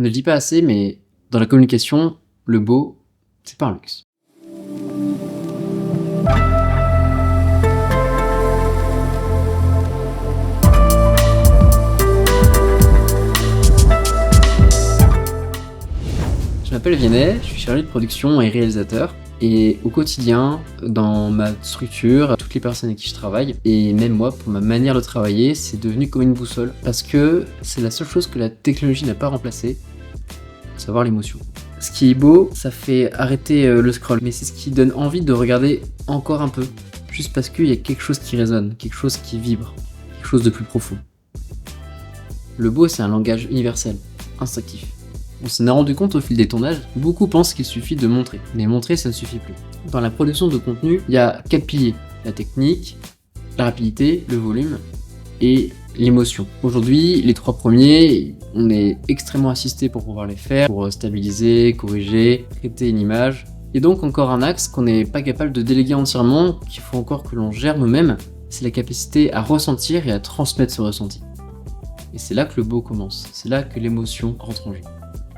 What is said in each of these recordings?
On ne le dit pas assez, mais dans la communication, le beau, c'est pas un luxe. Je m'appelle Vianney, je suis chargé de production et réalisateur. Et au quotidien, dans ma structure, toutes les personnes avec qui je travaille, et même moi, pour ma manière de travailler, c'est devenu comme une boussole. Parce que c'est la seule chose que la technologie n'a pas remplacée, à savoir l'émotion. Ce qui est beau, ça fait arrêter le scroll, mais c'est ce qui donne envie de regarder encore un peu. Juste parce qu'il y a quelque chose qui résonne, quelque chose qui vibre, quelque chose de plus profond. Le beau, c'est un langage universel, instinctif. On s'en est rendu compte au fil des tournages, beaucoup pensent qu'il suffit de montrer, mais montrer ça ne suffit plus. Dans la production de contenu, il y a 4 piliers, la technique, la rapidité, le volume et l'émotion. Aujourd'hui, les 3 premiers, on est extrêmement assisté pour pouvoir les faire, pour stabiliser, corriger, traiter une image. Et donc encore un axe qu'on n'est pas capable de déléguer entièrement, qu'il faut encore que l'on gère nous-mêmes, c'est la capacité à ressentir et à transmettre ce ressenti. Et c'est là que le beau commence, c'est là que l'émotion rentre en jeu.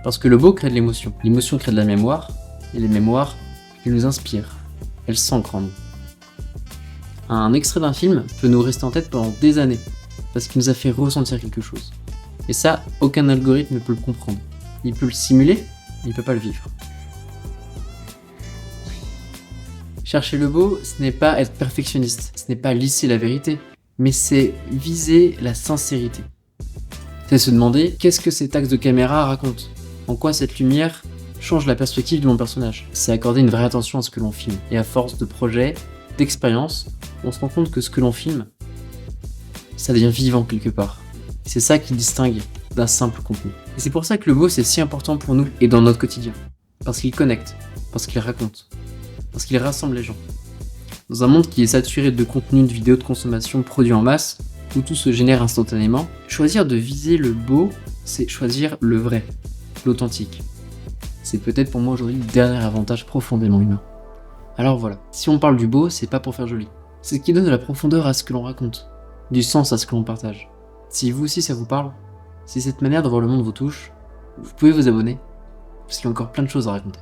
Parce que le beau crée de l'émotion. L'émotion crée de la mémoire, et les mémoires, elles nous inspirent. Elles s'ancrent en nous. Un extrait d'un film peut nous rester en tête pendant des années, parce qu'il nous a fait ressentir quelque chose. Et ça, aucun algorithme ne peut le comprendre. Il peut le simuler, mais il ne peut pas le vivre. Chercher le beau, ce n'est pas être perfectionniste, ce n'est pas lisser la vérité, mais c'est viser la sincérité. C'est se demander qu'est-ce que cet axe de caméra raconte. En quoi cette lumière change la perspective de mon personnage. C'est accorder une vraie attention à ce que l'on filme. Et à force de projets, d'expériences, on se rend compte que ce que l'on filme, ça devient vivant quelque part. Et c'est ça qui distingue d'un simple contenu. Et c'est pour ça que le beau c'est si important pour nous et dans notre quotidien. Parce qu'il connecte, parce qu'il raconte, parce qu'il rassemble les gens. Dans un monde qui est saturé de contenus de vidéos de consommation produits en masse, où tout se génère instantanément, choisir de viser le beau, c'est choisir le vrai. L'authentique. C'est peut-être pour moi aujourd'hui le dernier avantage profondément humain. Alors voilà, si on parle du beau, c'est pas pour faire joli. C'est ce qui donne de la profondeur à ce que l'on raconte, du sens à ce que l'on partage. Si vous aussi ça vous parle, si cette manière de voir le monde vous touche, vous pouvez vous abonner, parce qu'il y a encore plein de choses à raconter.